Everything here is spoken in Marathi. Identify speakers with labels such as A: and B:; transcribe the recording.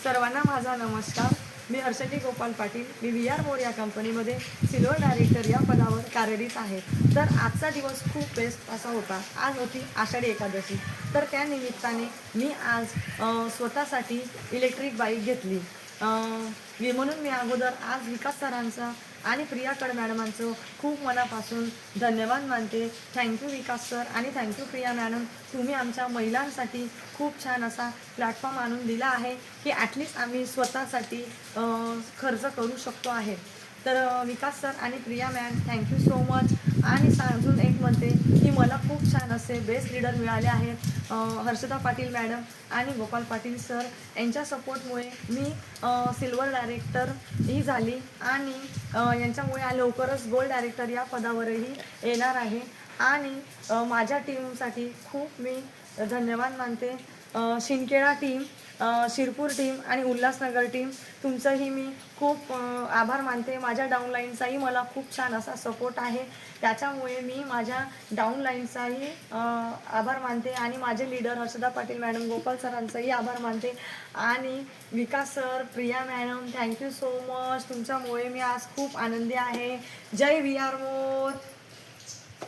A: सर्वांना माझा नमस्कार. मी हर्षदी गोपाल पाटील. मी व्ही आर मोर या कंपनीमध्ये सिल्वर डायरेक्टर या पदावर कार्यरत आहे. तर आजचा दिवस खूप बेस्ट असा होता. आज होती आषाढी एकादशी. तर त्या निमित्ताने मी आज स्वतःसाठी इलेक्ट्रिक बाईक घेतली. म्हणून मी अगोदर आज विकास सरांचा आणि प्रिया कड मॅडमांचं खूप मनापासून धन्यवाद मानते. थँक्यू विकास सर आणि थँक्यू प्रिया मॅडम. तुम्ही आमच्या महिलांसाठी खूप छान असा प्लॅटफॉर्म आणून दिला आहे की ॲटलिस्ट आम्ही स्वतःसाठी खर्च करू शकतो आहे. तर विकास सर आणि Priya ma'am thank you so much. आणि अजून एक म्हणते की मला खूप छान असे बेस्ट लीडर मिळाले आहेत. हर्षदा पाटील मॅडम आणि गोपाल पाटील सर यांच्या सपोर्टमुळे मी सिल्वर डायरेक्टर ही झाली आणि यांच्यामुळे लवकरच गोल्ड डायरेक्टर या पदावरही येणार आहे. आणि माझ्या टीमसाठी खूप मी धन्यवाद मानते. शिंदखेडा टीम, शिरपूर टीम आणि उल्हासनगर टीम तुमचंही मी खूप आभार मानते. माझ्या डाऊनलाईनचाही मला खूप छान असा सपोर्ट आहे. त्याच्यामुळे मी माझ्या डाऊनलाईनचाही आभार मानते आणि माझे लीडर हर्षदा पाटील मॅडम, गोपाल सरांचाही आभार मानते. आणि Vikas sir, Priya madam thank you so much. तुमच्यामुळे मी आज खूप आनंदी आहे. जय व्ही आर मोर.